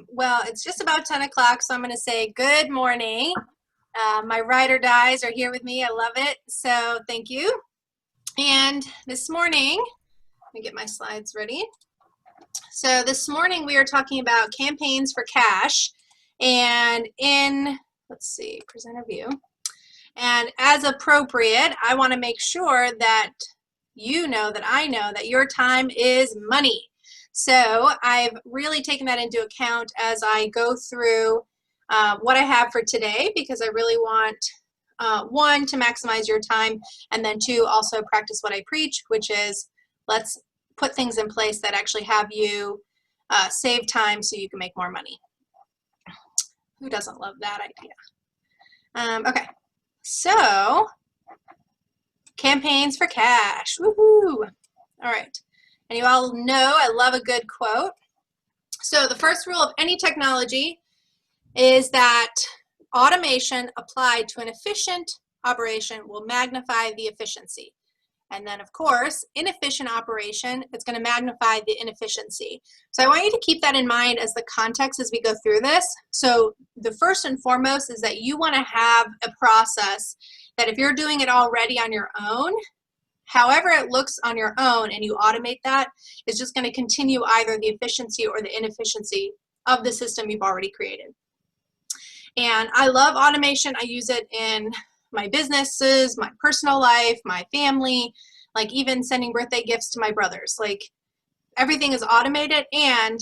Well, it's just about 10 o'clock, so I'm going to say good morning. My ride or dies are here with me. I love it. So thank you. And this morning, let me get my slides ready. So this morning we are talking about campaigns for cash. And let's see, presenter view. And as appropriate, I want to make sure that you know that I know that your time is money. So I've really taken that into account as I go through what I have for today, because I really want, one, to maximize your time, and then two, also practice what I preach, which is let's put things in place that actually have you save time so you can make more money. Who doesn't love that idea? Okay, so campaigns for cash, woohoo! All right, and you all know I love a good quote. So the first rule of any technology is that automation applied to an efficient operation will magnify the efficiency. And then, of course, inefficient operation, it's going to magnify the inefficiency. So I want you to keep that in mind as the context as we go through this. So the first and foremost is that you want to have a process that if you're doing it already on your own, however it looks on your own, and you automate that, is just going to continue either the efficiency or the inefficiency of the system you've already created. And I love automation. I use it in my businesses, my personal life, my family, like even sending birthday gifts to my brothers. Like everything is automated, and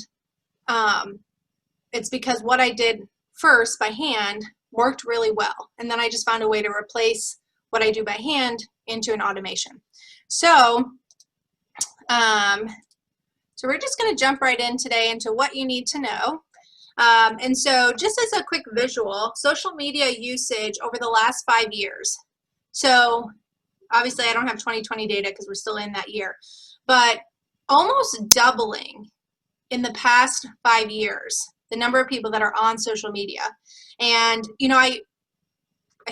it's because what I did first by hand worked really well. And then I just found a way to replace what I do by hand into an automation. So, so we're just going to jump right in today into what you need to know. And so just as a quick visual, social media usage over the last 5 years. So obviously I don't have 2020 data because we're still in that year, but almost doubling in the past 5 years, the number of people that are on social media. And, you know, I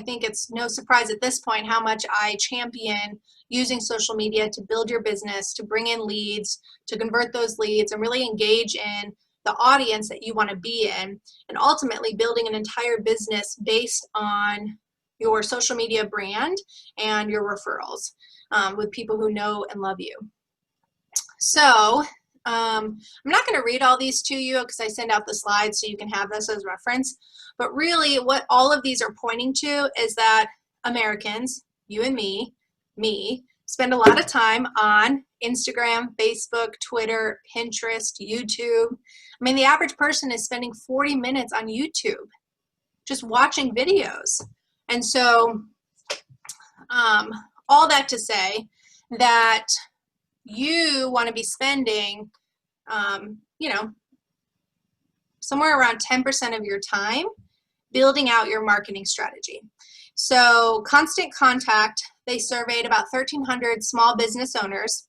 think it's no surprise at this point how much I champion using social media to build your business, to bring in leads, to convert those leads, and really engage in the audience that you want to be in, and ultimately building an entire business based on your social media brand and your referrals with people who know and love you. So I'm not going to read all these to you because I send out the slides so you can have this as reference, but really what all of these are pointing to is that Americans, you and me, spend a lot of time on Instagram, Facebook, Twitter, Pinterest, YouTube. I mean, the average person is spending 40 minutes on YouTube just watching videos. And so all that to say that you want to be spending, you know, somewhere around 10% of your time building out your marketing strategy. So Constant Contact, they surveyed about 1,300 small business owners.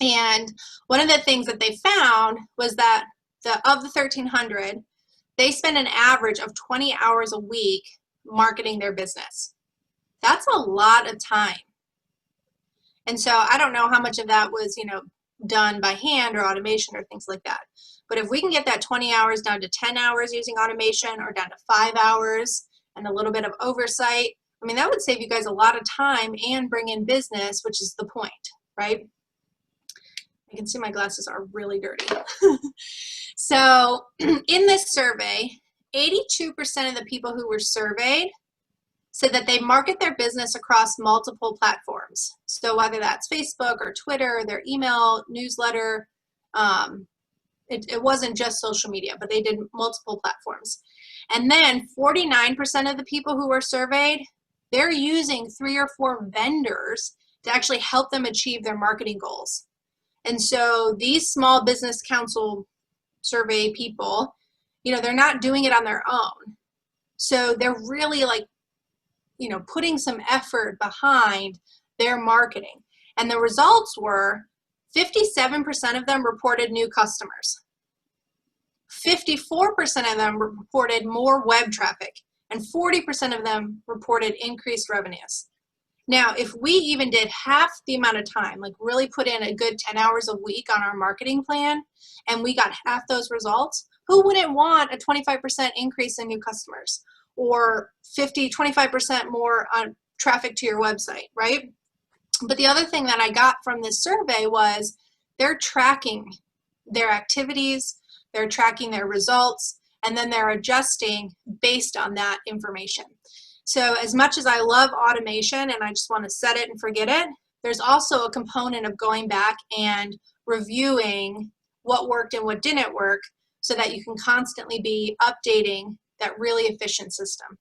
And one of the things that they found was that of the 1,300, they spend an average of 20 hours a week marketing their business. That's a lot of time. And so I don't know how much of that was, you know, done by hand or automation or things like that. But if we can get that 20 hours down to 10 hours using automation, or down to 5 hours and a little bit of oversight, I mean, that would save you guys a lot of time and bring in business, which is the point, right? You can see my glasses are really dirty. So in this survey, 82% of the people who were surveyed said that they market their business across multiple platforms. So whether that's Facebook or Twitter, or their email, newsletter, it wasn't just social media, but they did multiple platforms. And then 49% of the people who were surveyed, they're using 3 or 4 vendors to actually help them achieve their marketing goals. And so these small business council survey people, you know, they're not doing it on their own. So they're really like, you know, putting some effort behind their marketing. And the results were 57% of them reported new customers. 54% of them reported more web traffic, and 40% of them reported increased revenues. Now, if we even did half the amount of time, like really put in a good 10 hours a week on our marketing plan, and we got half those results, who wouldn't want a 25% increase in new customers or 25% more on traffic to your website, right? But the other thing that I got from this survey was they're tracking their activities, they're tracking their results, and then they're adjusting based on that information. So as much as I love automation and I just want to set it and forget it, there's also a component of going back and reviewing what worked and what didn't work so that you can constantly be updating that really efficient system.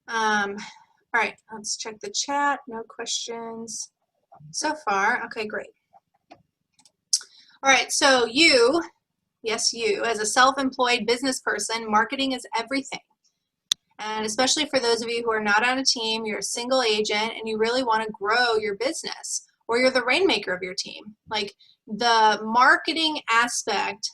All right, let's check the chat. No questions so far. Okay, great. All right, so you, yes, you, as a self-employed business person, marketing is everything. And especially for those of you who are not on a team, you're a single agent and you really want to grow your business, or you're the rainmaker of your team. Like the marketing aspect,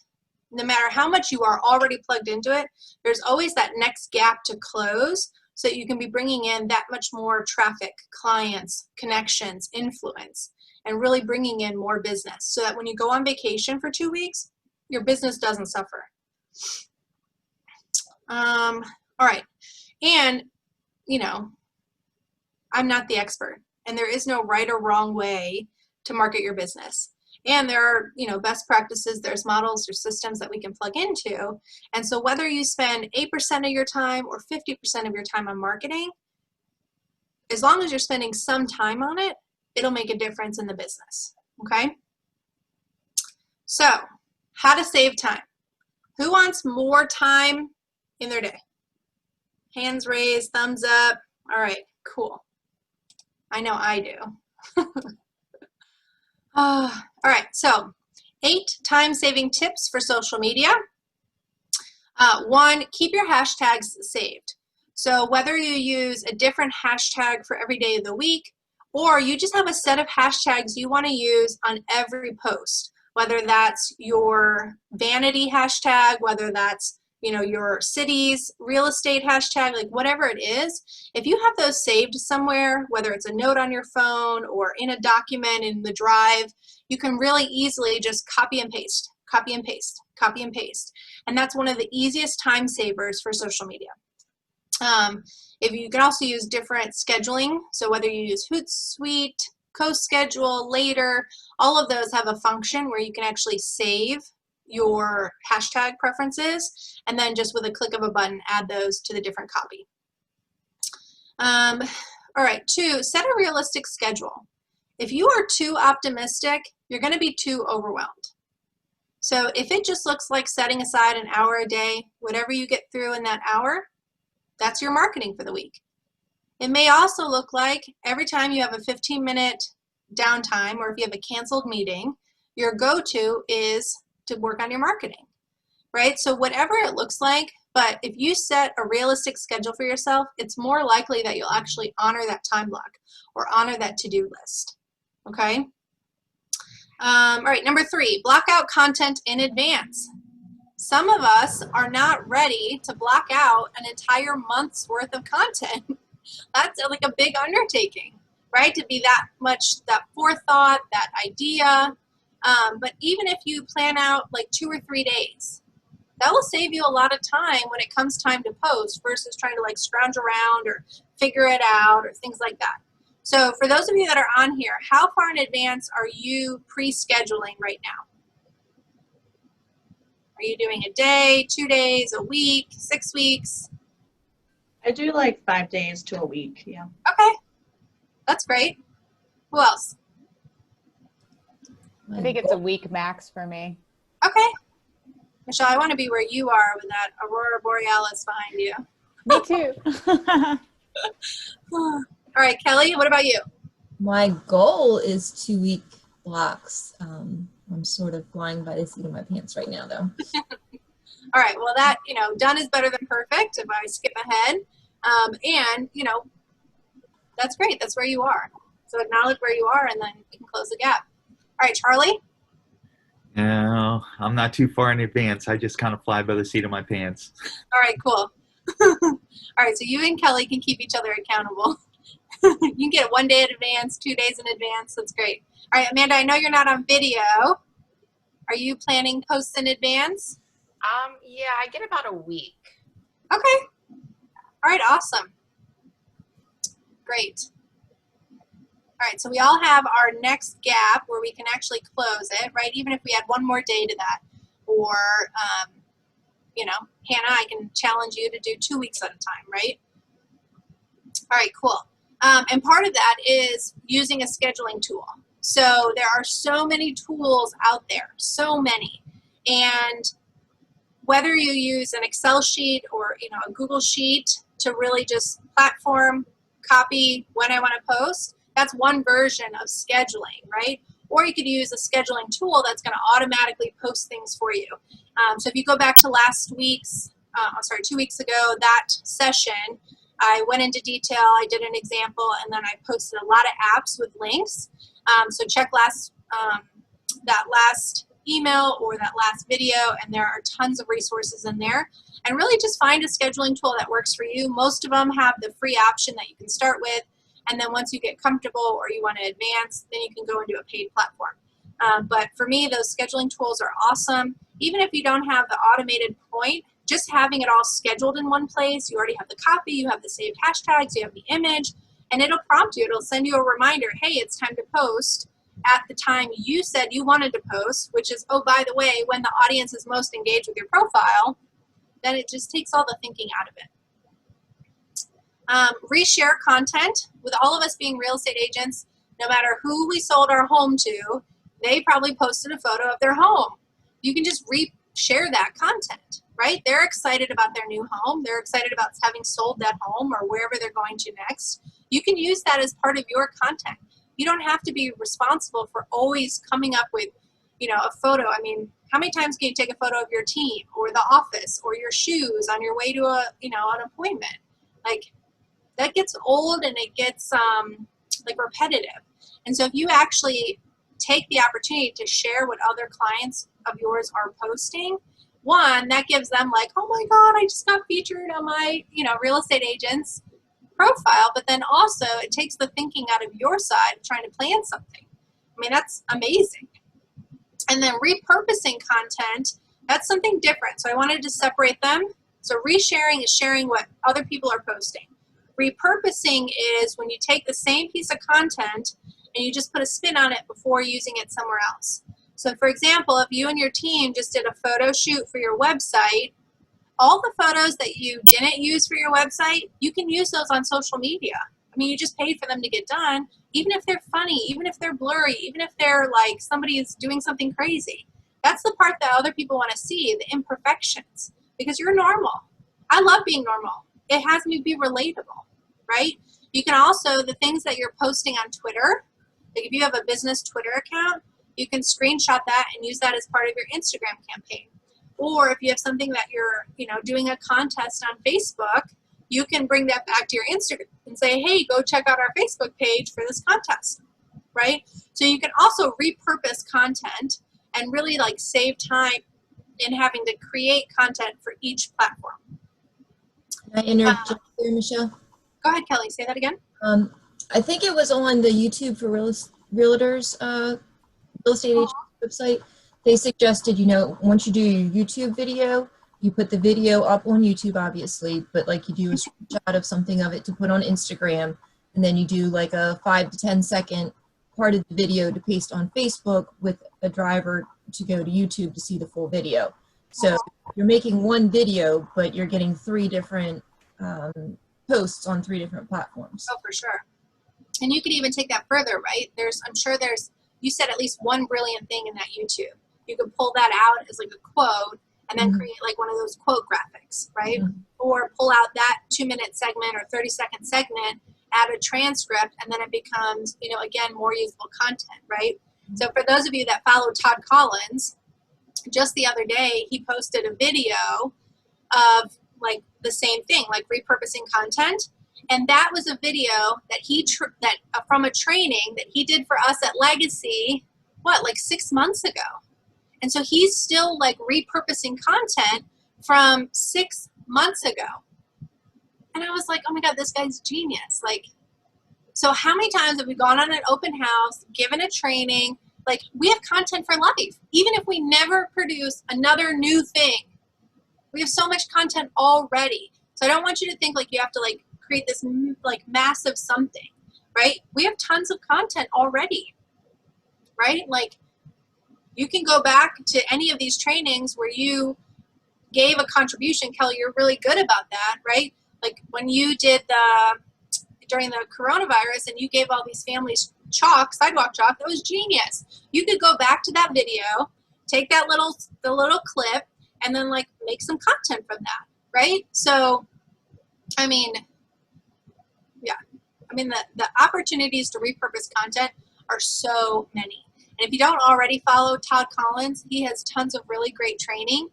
no matter how much you are already plugged into it, there's always that next gap to close so that you can be bringing in that much more traffic, clients, connections, influence, and really bringing in more business so that when you go on vacation for 2 weeks, your business doesn't suffer. All right, and you know, I'm not the expert, and there is no right or wrong way to market your business. And there are, you know, best practices, there's models or systems that we can plug into. And so whether you spend 8% of your time or 50% of your time on marketing, as long as you're spending some time on it, it'll make a difference in the business, okay? So, how to save time. Who wants more time in their day? Hands raised, thumbs up. All right, cool. I know I do. All right, so 8 time-saving tips for social media. 1, keep your hashtags saved. So whether you use a different hashtag for every day of the week, or you just have a set of hashtags you want to use on every post, whether that's your vanity hashtag, whether that's, you know, your city's real estate hashtag, like whatever it is, if you have those saved somewhere, whether it's a note on your phone or in a document in the drive, you can really easily just copy and paste, copy and paste, copy and paste. And that's one of the easiest time savers for social media. If you can also use different scheduling, so whether you use Hootsuite, CoSchedule, Later, all of those have a function where you can actually save your hashtag preferences and then just with a click of a button add those to the different copy. All right, 2, set a realistic schedule. If you are too optimistic, you're going to be too overwhelmed. So if it just looks like setting aside an hour a day, whatever you get through in that hour, that's your marketing for the week. It may also look like every time you have a 15-minute downtime or if you have a canceled meeting, your go-to is to work on your marketing, right? So whatever it looks like, but if you set a realistic schedule for yourself, it's more likely that you'll actually honor that time block or honor that to-do list, okay? All right, number 3, block out content in advance. Some of us are not ready to block out an entire month's worth of content. That's like a big undertaking, right? To be that much, that forethought, that idea. But even if you plan out like 2 or 3 days, that will save you a lot of time when it comes time to post versus trying to like scrounge around or figure it out or things like that. So for those of you that are on here, how far in advance are you pre-scheduling right now? Are you doing a day, 2 days, a week, 6 weeks? I do like 5 days to a week, yeah. Okay, that's great. Who else? I think it's a week max for me. Okay. Michelle, I want to be where you are with that Aurora Borealis behind you. Me too. All right, Kelly, what about you? My goal is 2-week blocks. I'm sort of flying by the seat of my pants right now, though. All right, well, that, you know, done is better than perfect if I skip ahead. And, you know, that's great. That's where you are. So acknowledge where you are and then you can close the gap. All right, Charlie? No, I'm not too far in advance. I just kind of fly by the seat of my pants. All right, cool. All right, so you and Kelly can keep each other accountable. You can get it 1 day in advance, 2 days in advance. That's great. All right, Amanda, I know you're not on video. Are you planning posts in advance? Yeah, I get about a week. Okay. All right, awesome. Great. All right, so we all have our next gap where we can actually close it, right? Even if we add one more day to that. Or, you know, Hannah, I can challenge you to do 2 weeks at a time, right? All right, cool. And part of that is using a scheduling tool. So there are so many tools out there, so many. And whether you use an Excel sheet or, you know, a Google sheet to really just platform, copy when I want to post, that's one version of scheduling, right? Or you could use a scheduling tool that's going to automatically post things for you. So if you go back to last week's, 2 weeks ago, that session, I went into detail, I did an example, and then I posted a lot of apps with links. So check that last email or that last video, and there are tons of resources in there. And really just find a scheduling tool that works for you. Most of them have the free option that you can start with, and then once you get comfortable or you want to advance, then you can go into a paid platform. But for me, those scheduling tools are awesome. Even if you don't have the automated point, just having it all scheduled in one place, you already have the copy, you have the saved hashtags, you have the image, and it'll prompt you. It'll send you a reminder, hey, it's time to post at the time you said you wanted to post, which is, oh, by the way, when the audience is most engaged with your profile. Then it just takes all the thinking out of it. Reshare content. With all of us being real estate agents, no matter who we sold our home to, they probably posted a photo of their home. You can just reshare that content, right? They're excited about their new home. They're excited about having sold that home or wherever they're going to next. You can use that as part of your content. You don't have to be responsible for always coming up with, you know, a photo. I mean, how many times can you take a photo of your team or the office or your shoes on your way to a, you know, an appointment? Like, that gets old and it gets like repetitive. And so if you actually take the opportunity to share what other clients of yours are posting, one, that gives them like, oh my God, I just got featured on my, you know, real estate agent's profile. But then also it takes the thinking out of your side of trying to plan something. I mean, that's amazing. And then repurposing content, that's something different. So I wanted to separate them. So resharing is sharing what other people are posting. Repurposing is when you take the same piece of content and you just put a spin on it before using it somewhere else. So for example, if you and your team just did a photo shoot for your website, all the photos that you didn't use for your website, you can use those on social media. I mean, you just paid for them to get done, even if they're funny, even if they're blurry, even if they're like somebody is doing something crazy. That's the part that other people want to see, the imperfections, because you're normal. I love being normal. It has me be relatable, right? You can also, the things that you're posting on Twitter, like if you have a business Twitter account, you can screenshot that and use that as part of your Instagram campaign. Or if you have something that you're, you know, doing a contest on Facebook, you can bring that back to your Instagram and say, hey, go check out our Facebook page for this contest, right? So you can also repurpose content and really like save time in having to create content for each platform. Can I interject there, Michelle? Go ahead, Kelly, say that again. I think it was on the YouTube for Realtors real estate agent website. They suggested, you know, once you do your YouTube video, you put the video up on YouTube, obviously, but like you do a screenshot of something of it to put on Instagram, and then you do like a 5 to 10 second part of the video to paste on Facebook with a driver to go to YouTube to see the full video. So you're making one video, but you're getting 3 different posts on 3 different platforms. Oh, for sure. And you could even take that further, right? I'm sure you said at least one brilliant thing in that YouTube. You could pull that out as like a quote and then create like one of those quote graphics, right? Or pull out that 2-minute segment or 30-second segment, add a transcript, and then it becomes, you know, again, more usable content, right? So for those of you that follow Todd Collins, just the other day, he posted a video of like the same thing, like repurposing content. And that was a video that from a training that he did for us at Legacy, like 6 months ago. And so he's still like repurposing content from 6 months ago. And I was like, oh my God, this guy's genius. Like, So how many times have we gone on an open house, given a training? Like, we have content for life. Even if we never produce another new thing, we have so much content already. So I don't want you to think like you have to like create this like massive something, right? We have tons of content already, right? Like, you can go back to any of these trainings where you gave a contribution. Kelly, you're really good about that, right? Like when you did during the coronavirus and you gave all these families chalk, sidewalk chalk, that was genius. You could go back to that video, take that the little clip, and then like make some content from that, right? So, I mean, yeah. I mean, the opportunities to repurpose content are so many. And if you don't already follow Todd Collins, he has tons of really great training,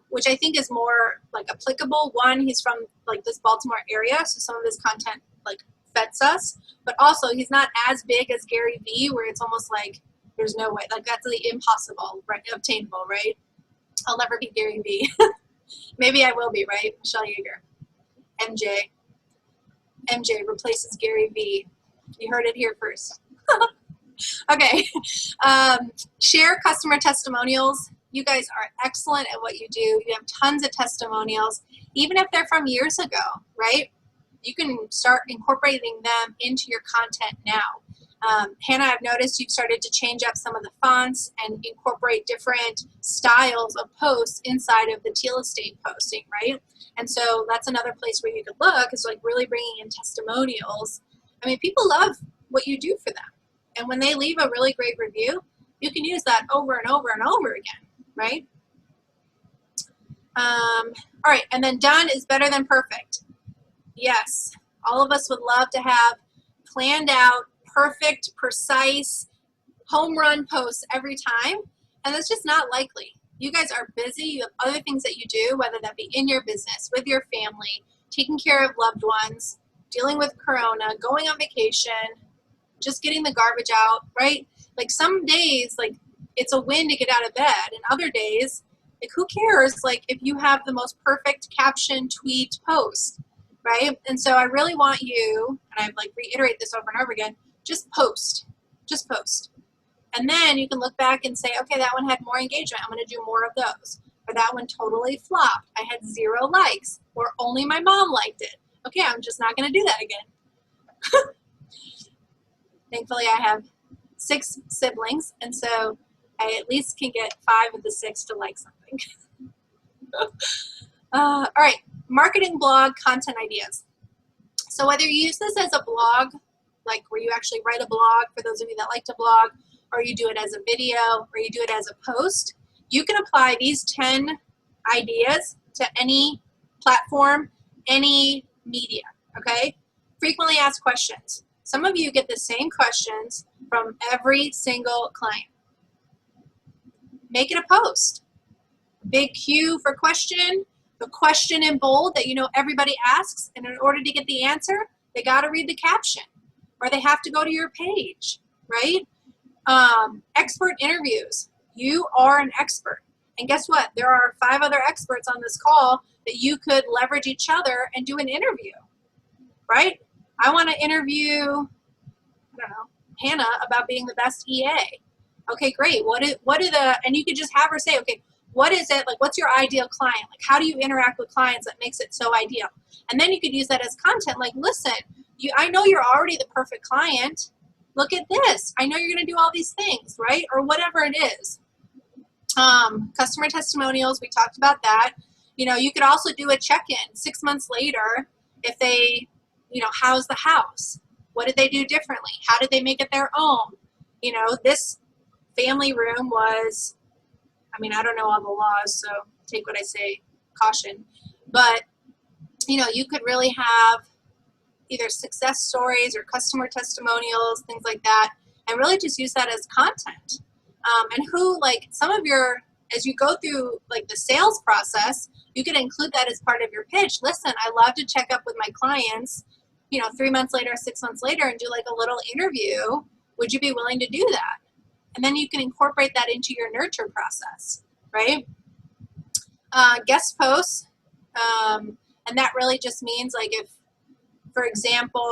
which I think is more like applicable. One, he's from like this Baltimore area, so some of his content like fits us. But also, he's not as big as Gary Vee, where it's almost like there's no way, like that's the impossible, right? Obtainable, right? I'll never be Gary Vee. Maybe I will be, right? Michelle Yeager, MJ replaces Gary Vee. You heard it here first. Okay. Share customer testimonials. You guys are excellent at what you do. You have tons of testimonials, even if they're from years ago, right? You can start incorporating them into your content now. Hannah, I've noticed you've started to change up some of the fonts and incorporate different styles of posts inside of the Teal Estate posting, right? And so that's another place where you could look, is like really bringing in testimonials. I mean, people love what you do for them. And when they leave a really great review, you can use that over and over and over again, right? All right, and then done is better than perfect. Yes, all of us would love to have planned out, perfect, precise, home run posts every time, and that's just not likely. You guys are busy. You have other things that you do, whether that be in your business, with your family, taking care of loved ones, dealing with Corona, going on vacation, just getting the garbage out, right? Like some days, like it's a win to get out of bed, and other days, like who cares? Like if you have the most perfect caption, tweet, post, right? And so I really want you, and I like reiterate this over and over again, just post, just post. And then you can look back and say, okay, that one had more engagement. I'm going to do more of those. Or that one totally flopped. I had 0 likes, or only my mom liked it. Okay, I'm just not going to do that again. Thankfully, I have 6 siblings, and so I at least can get 5 of the 6 to like something. All right, marketing blog content ideas. So whether you use this as a blog, like where you actually write a blog, for those of you that like to blog, or you do it as a video, or you do it as a post, you can apply these 10 ideas to any platform, any media, okay? Frequently asked questions. Some of you get the same questions from every single client. Make it a post. Big Q for question, the question in bold that you know everybody asks, and in order to get the answer, they got to read the caption, or they have to go to your page, right? Expert interviews. You are an expert. And guess what? There are 5 other experts on this call that you could leverage each other and do an interview, right? I want to interview, I don't know, Hannah about being the best EA. Okay, great. What do the, and you could just have her say, okay, what is it, like what's your ideal client? Like how do you interact with clients that makes it so ideal? And then you could use that as content, like listen, I know you're already the perfect client. Look at this. I know you're going to do all these things, right? Or whatever it is. Customer testimonials, we talked about that. You know, you could also do a check-in 6 months later if they, you know, how's the house? What did they do differently? How did they make it their own? You know, this family room was, I mean, I don't know all the laws, so take what I say, caution. But, you know, you could really have either success stories or customer testimonials, things like that, and really just use that as content. And who, like, some of your, as you go through, like, the sales process, you could include that as part of your pitch. Listen, I love to check up with my clients, you know, 3 months later, 6 months later, and do, like, a little interview. Would you be willing to do that? And then you can incorporate that into your nurture process, right? Guest posts, and that really just means, like, if, for example,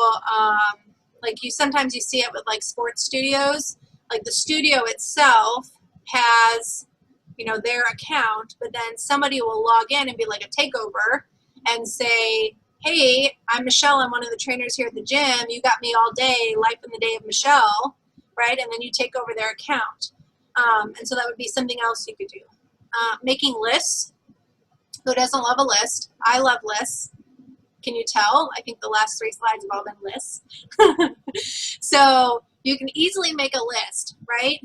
Like sometimes you see it with like sports studios. Like the studio itself has, their account, but then somebody will log in and be like a takeover and say, hey, I'm Michelle. I'm one of the trainers here at the gym. You got me all day, life in the day of Michelle, right? And then you take over their account. And so that would be something else you could do. Making lists. Who doesn't love a list? I love lists. Can you tell? I think the last 3 slides have all been lists. So you can easily make a list, right?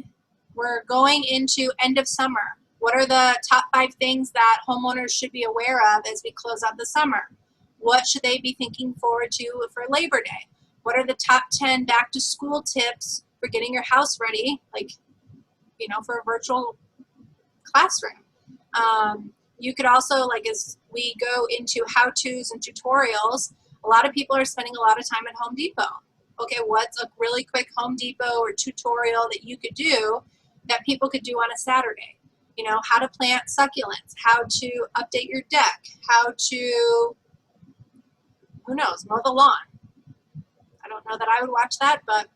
We're going into end of summer. What are the top 5 things that homeowners should be aware of as we close out the summer? What should they be thinking forward to for Labor Day? What are the top 10 back to school tips for getting your house ready, like, for a virtual classroom? You could also, like, as we go into how-tos and tutorials, a lot of people are spending a lot of time at Home Depot. Okay, what's a really quick Home Depot or tutorial that you could do that people could do on a Saturday? How to plant succulents, how to update your deck, how to, who knows, mow the lawn. I don't know that I would watch that, but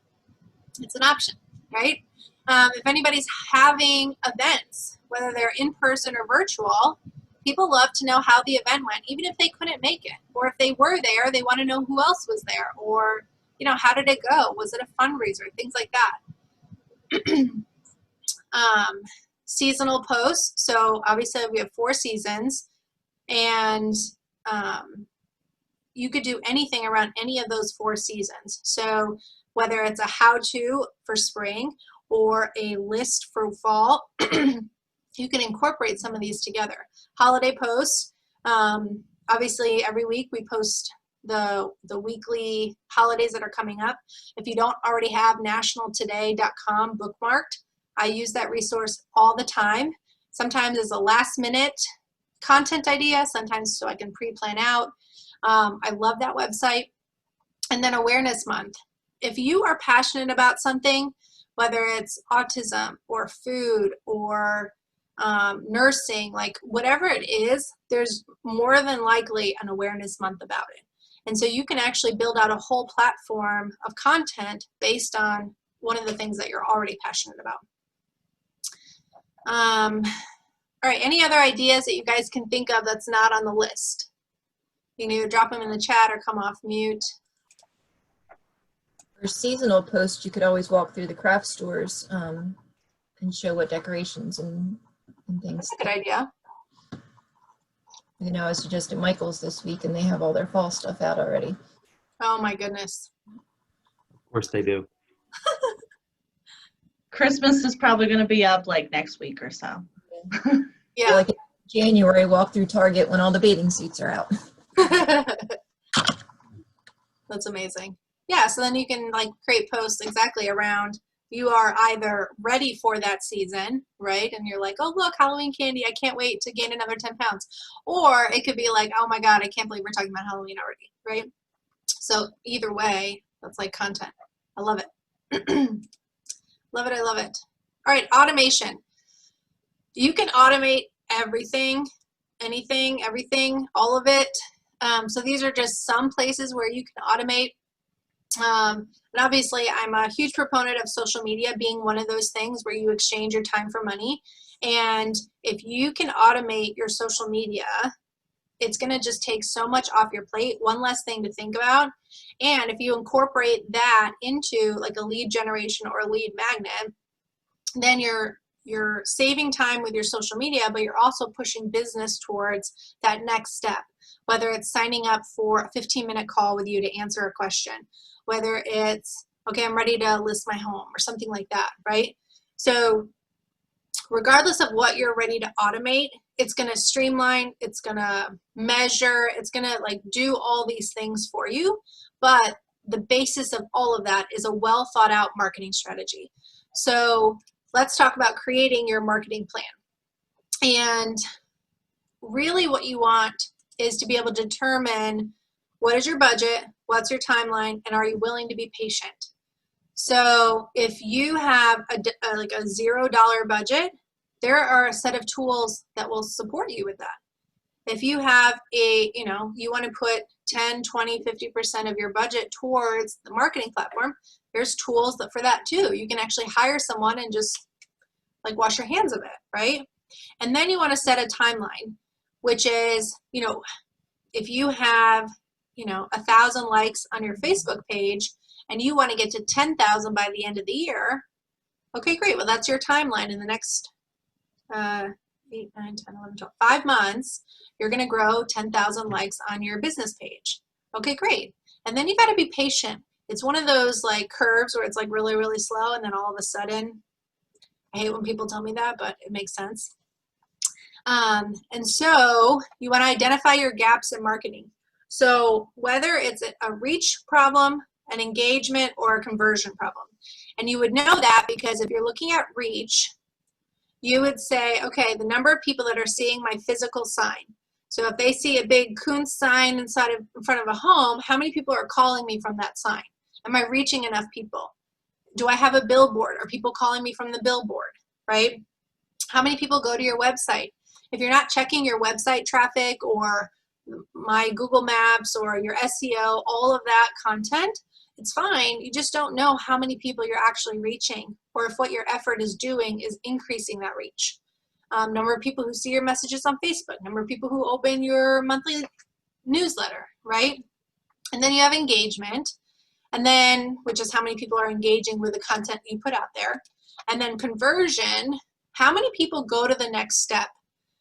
it's an option, right? If anybody's having events, whether they're in person or virtual, people love to know how the event went, even if they couldn't make it. Or if they were there, they want to know who else was there. Or, how did it go? Was it a fundraiser? Things like that. Seasonal posts. So obviously we have 4 seasons. And you could do anything around any of those 4 seasons. So whether it's a how-to for spring or a list for fall, you can incorporate some of these together. Holiday posts, obviously every week we post the weekly holidays that are coming up. If you don't already have nationaltoday.com bookmarked, I use that resource all the time. Sometimes as a last minute content idea, sometimes so I can pre-plan out. I love that website. And then Awareness Month. If you are passionate about something, whether it's autism or food or nursing, like whatever it is, there's more than likely an Awareness Month about it. And so you can actually build out a whole platform of content based on one of the things that you're already passionate about. All right, any other ideas that you guys can think of that's not on the list? You can either drop them in the chat or come off mute. For seasonal posts, you could always walk through the craft stores and show what decorations and things. That's a good idea. I was just at Michael's this week and they have all their fall stuff out already. Oh my goodness. Of course they do. Christmas is probably going to be up like next week or so. Yeah. Like in January, walk through Target when all the bathing suits are out. That's amazing. Yeah, so then you can like create posts exactly around you are either ready for that season, right? And you're like, oh, look, Halloween candy. I can't wait to gain another 10 pounds. Or it could be like, oh my God, I can't believe we're talking about Halloween already, right? So either way, that's like content. I love it. Love it, I love it. All right, automation. You can automate everything, anything, everything, all of it. So these are just some places where you can automate. And obviously, I'm a huge proponent of social media being one of those things where you exchange your time for money. And if you can automate your social media, it's going to just take so much off your plate, one less thing to think about. And if you incorporate that into like a lead generation or a lead magnet, then you're saving time with your social media, but you're also pushing business towards that next step, whether it's signing up for a 15-minute call with you to answer a question, whether it's, okay, I'm ready to list my home or something like that, right? So regardless of what you're ready to automate, it's going to streamline, it's going to measure, it's going to like do all these things for you. But the basis of all of that is a well thought out marketing strategy. So let's talk about creating your marketing plan. And really what you want is to be able to determine what is your budget, what's your timeline, and are you willing to be patient? So if you have like a $0 budget, there are a set of tools that will support you with that. If you have a, you want to put 10, 20, 50% of your budget towards the marketing platform, there's tools for that too. You can actually hire someone and just like wash your hands of it, right? And then you want to set a timeline, which is, if you have, 1,000 likes on your Facebook page and you want to get to 10,000 by the end of the year, okay, great. Well, that's your timeline. In the next 8, 9, 10, 11, 12, 5 months, you're going to grow 10,000 likes on your business page. Okay, great. And then you got to be patient. It's one of those like curves where it's like really, really slow, and then all of a sudden, I hate when people tell me that, but it makes sense. And so you want to identify your gaps in marketing. So whether it's a reach problem, an engagement, or a conversion problem. And you would know that because if you're looking at reach, you would say, okay, the number of people that are seeing my physical sign. So if they see a big Kuntz sign in front of a home, how many people are calling me from that sign? Am I reaching enough people? Do I have a billboard? Are people calling me from the billboard, right? How many people go to your website? If you're not checking your website traffic or my Google Maps or your SEO, all of that content, it's fine. You just don't know how many people you're actually reaching, or if what your effort is doing is increasing that reach. Number of people who see your messages on Facebook, number of people who open your monthly newsletter, right? And then you have engagement, and then, which is how many people are engaging with the content you put out there. And then conversion, how many people go to the next step?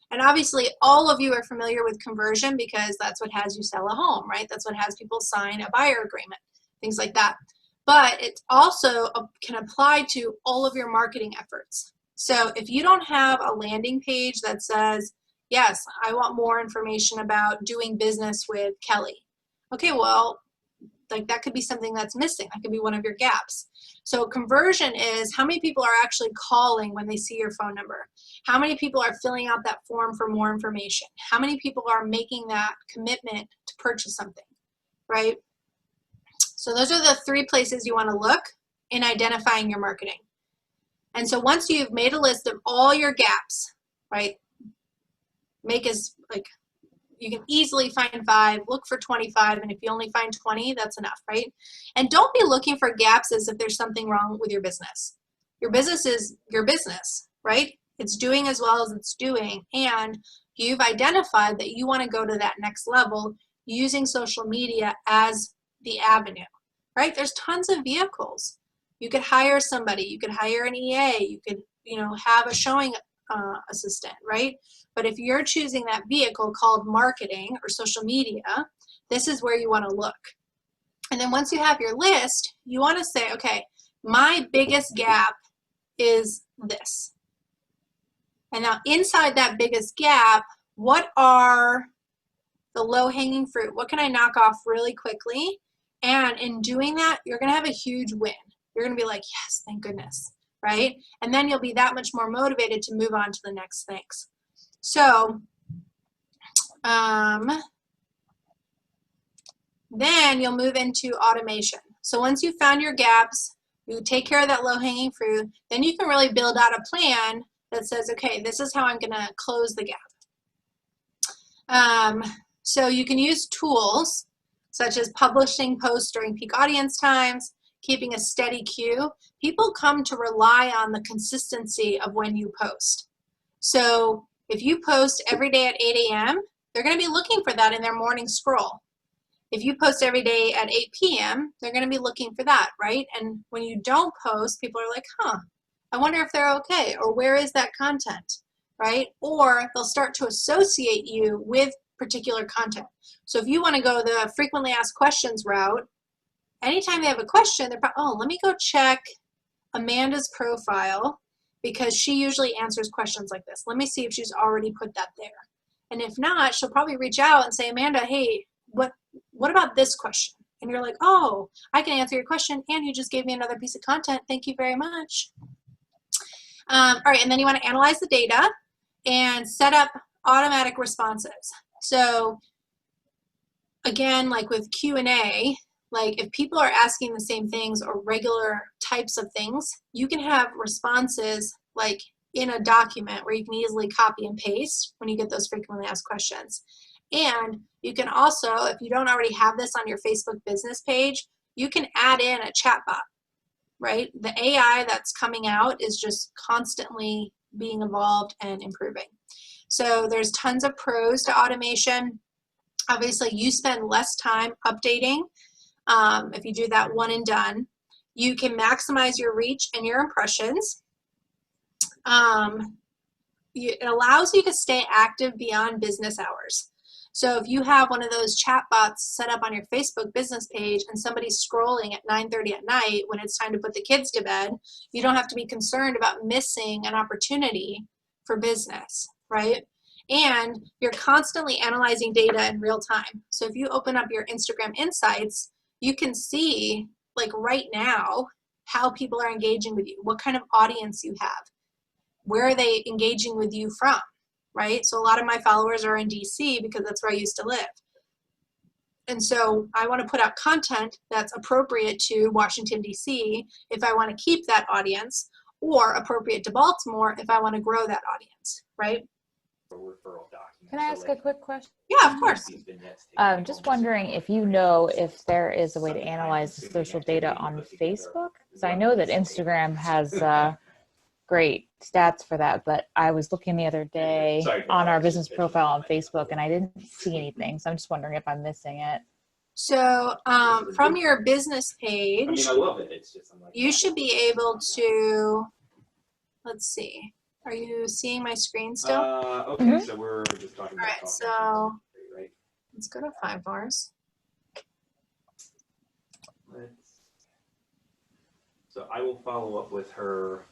And obviously all of you are familiar with conversion because that's what has you sell a home, right? That's what has people sign a buyer agreement, things like that. But it also can apply to all of your marketing efforts. So if you don't have a landing page that says, yes, I want more information about doing business with Kelly. Okay, well, like that could be something that's missing. That could be one of your gaps. So conversion is how many people are actually calling when they see your phone number? How many people are filling out that form for more information? How many people are making that commitment to purchase something, right? So those are the 3 places you want to look in identifying your marketing. And so once you've made a list of all your gaps, right, you can easily find 5, look for 25, and if you only find 20, that's enough, right? And don't be looking for gaps as if there's something wrong with your business. Your business is your business, right? It's doing as well as it's doing, and you've identified that you want to go to that next level using social media as the avenue, right? There's tons of vehicles. You could hire somebody, you could hire an EA, you could, have a showing assistant, right? But if you're choosing that vehicle called marketing or social media, this is where you want to look. And then once you have your list, you want to say, okay, my biggest gap is this. And now inside that biggest gap, what are the low-hanging fruit? What can I knock off really quickly? And in doing that, you're going to have a huge win. You're going to be like, yes, thank goodness, right? And then you'll be that much more motivated to move on to the next things. So then you'll move into automation. So once you've found your gaps, you take care of that low-hanging fruit, then you can really build out a plan that says, okay, this is how I'm going to close the gap. So you can use tools such as publishing posts during peak audience times, keeping a steady queue. People come to rely on the consistency of when you post. So if you post every day at 8 a.m., they're going to be looking for that in their morning scroll. If you post every day at 8 p.m., they're going to be looking for that, right? And when you don't post, people are like, I wonder if they're okay, or where is that content, right? Or they'll start to associate you with particular content. So if you want to go the frequently asked questions route, anytime they have a question, they're probably, let me go check Amanda's profile because she usually answers questions like this. Let me see if she's already put that there. And if not, she'll probably reach out and say, Amanda, hey, what about this question? And you're like, oh, I can answer your question, and you just gave me another piece of content. Thank you very much. All right, and then you want to analyze the data and set up automatic responses. So again, like with Q&A, like if people are asking the same things or regular types of things, you can have responses like in a document where you can easily copy and paste when you get those frequently asked questions. And you can also, if you don't already have this on your Facebook business page, you can add in a chatbot, right? The AI that's coming out is just constantly being evolved and improving. So there's tons of pros to automation. Obviously, you spend less time updating if you do that one and done. You can maximize your reach and your impressions. It allows you to stay active beyond business hours. So if you have one of those chat bots set up on your Facebook business page and somebody's scrolling at 9:30 at night when it's time to put the kids to bed, you don't have to be concerned about missing an opportunity for business, right? And you're constantly analyzing data in real time. So if you open up your Instagram Insights, you can see, like right now, how people are engaging with you, what kind of audience you have, where are they engaging with you from, right? So a lot of my followers are in DC because that's where I used to live. And so I want to put out content that's appropriate to Washington, DC if I want to keep that audience, or appropriate to Baltimore if I want to grow that audience, right? Can I ask a quick question? Yeah, of course. Just wondering if you know if there is a way to analyze the social data on Facebook? So I know that Instagram has great stats for that, but I was looking the other day on our business profile on Facebook and I didn't see anything. So I'm just wondering if I'm missing it. So from your business page, I mean, I love it. It's just, I'm like, you should be able to, let's see. Are you seeing my screen still? Okay, Mhm. so we're just talking All about right, coffee, so right? let's go to 5 bars. So I will follow up with her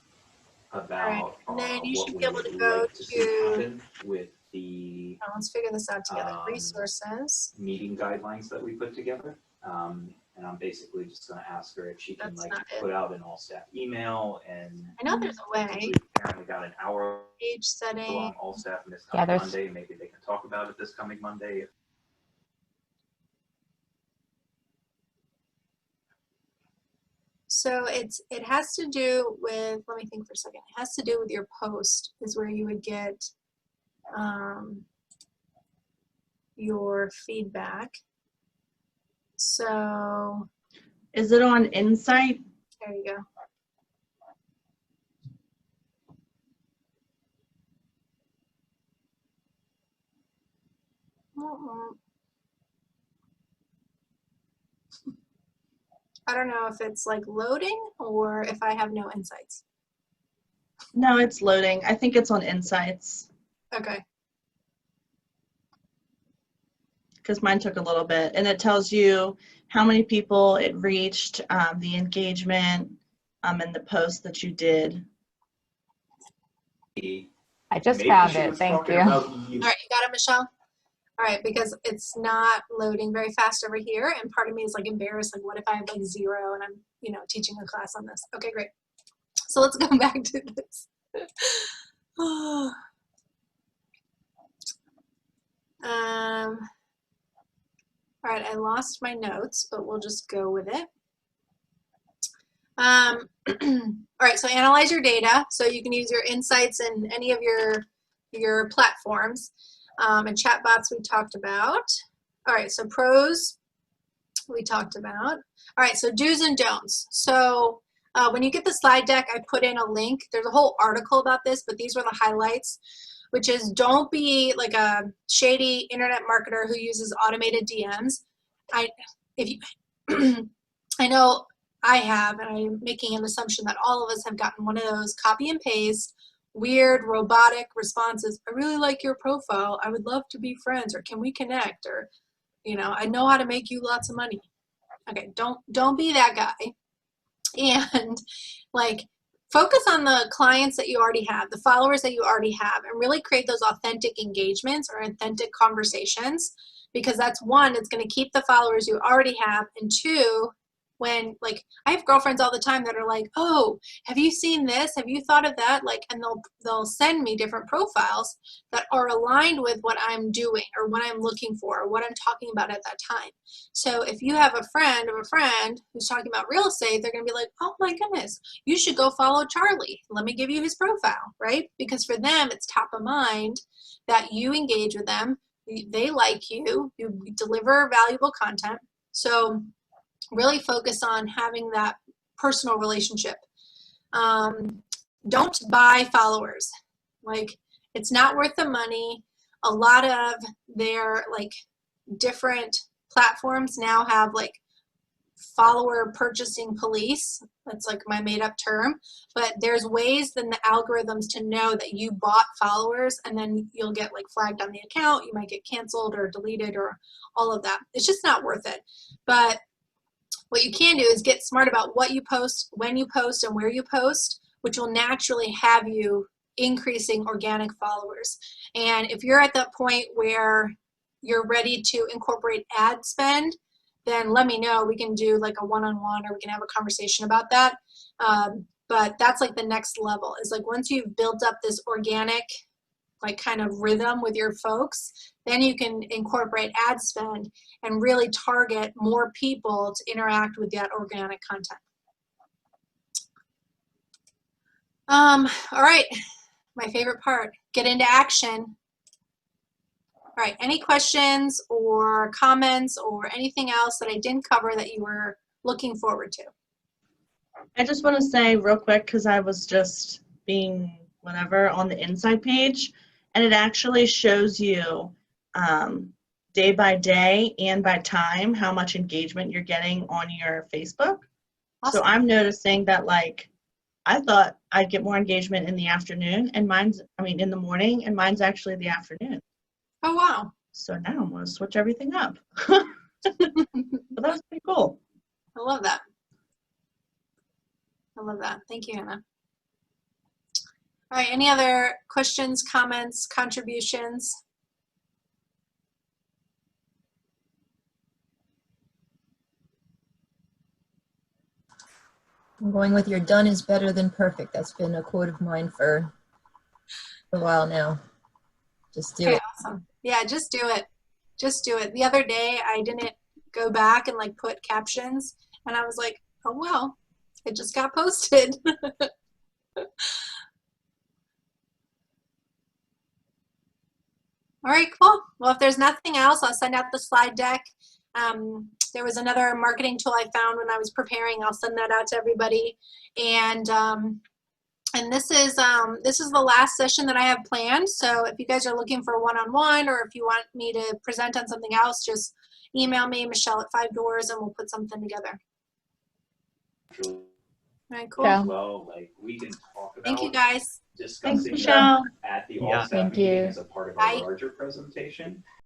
about and then you what should we be able would to go like to see to- happen with the Now let's figure this out together. Um, Resources. meeting guidelines that we put together. And I'm basically just going to ask her if she can That's like not it. put out an all staff email, and I know there's a way. we apparently got an hour Page setting. long all staff this Yeah, coming there's- Monday. Maybe they can talk about it this coming Monday. So it has to do with, let me think for a second. It has to do with your post is where you would get your feedback. So Is it on Insight? there you go. I don't know if it's like loading or if I have no insights. No, it's loading. I think it's on Insights Okay. because mine took a little bit, and it tells you how many people it reached, the engagement, and the post that you did. I just Maybe found she it. was Thank talking you. about you. All right, you got it, Michelle? All right, because it's not loading very fast over here, and part of me is like embarrassed, like what if I have like 0 and I'm, you know, teaching a class on this? Okay, great. So let's go back to this. All right, I lost my notes, but we'll just go with it. All right, so analyze your data. So you can use your insights in any of your platforms. And chatbots we talked about. All right, so pros we talked about. All right, so do's and don'ts. So when you get the slide deck, I put in a link. There's a whole article about this, but these were the highlights, which is don't be like a shady internet marketer who uses automated DMs. I know I have, and I'm making an assumption that all of us have gotten one of those copy and paste, weird robotic responses. I really like your profile. I would love to be friends, or can we connect? Or, you know, I know how to make you lots of money. Okay, don't be that guy. And like focus on the clients that you already have, the followers that you already have, and really create those authentic engagements or authentic conversations, because that's one, it's going to keep the followers you already have, and two, when, like, I have girlfriends all the time that are like, oh, have you seen this? Have you thought of that? Like, and they'll send me different profiles that are aligned with what I'm doing or what I'm looking for or what I'm talking about at that time. So if you have a friend of a friend who's talking about real estate, they're going to be like, oh my goodness, you should go follow Charlie. Let me give you his profile, right? Because for them, it's top of mind that you engage with them. They like you deliver valuable content. So really focus on having that personal relationship. Don't buy followers. Like, it's not worth the money. A lot of their like different platforms now have like follower purchasing police. That's like my made up term, but there's ways in the algorithms to know that you bought followers, and then you'll get like flagged on the account. You might get canceled or deleted or all of that. It's just not worth it. But what you can do is get smart about what you post, when you post, and where you post, which will naturally have you increasing organic followers. And if you're at that point where you're ready to incorporate ad spend, then let me know. We can do like a one-on-one, or we can have a conversation about that. But that's like the next level, is like once you've built up this organic like kind of rhythm with your folks, then you can incorporate ad spend and really target more people to interact with that organic content. All right, my favorite part, get into action. All right, any questions or comments or anything else that I didn't cover that you were looking forward to? I just want to say real quick, because I was just being whatever on the inside page, and it actually shows you day by day and by time how much engagement you're getting on your Facebook. Awesome. So I'm noticing that, like, I thought I'd get more engagement in the afternoon, and in the morning, and mine's actually the afternoon. Oh, wow. So now I'm going to switch everything up. But that was pretty cool. I love that. I love that. Thank you, Hannah. All right, any other questions, comments, contributions? I'm going with your done is better than perfect. That's been a quote of mine for a while now. Just do Okay, it. awesome. Yeah, just do it. Just do it. The other day, I didn't go back and like put captions, and I was like, oh, well, it just got posted. All right, cool. Well, if there's nothing else, I'll send out the slide deck. There was another marketing tool I found when I was preparing. I'll send that out to everybody. And this is the last session that I have planned. So if you guys are looking for a one-on-one, or if you want me to present on something else, just email me, Michelle at 5 Doors, and we'll put something together. All right, cool. Yeah. Well, like we can talk about. Thank you, guys. Discussing Thanks, Michelle. at the Yeah. all-staff Thank meeting you. as a part of Bye. our larger presentation.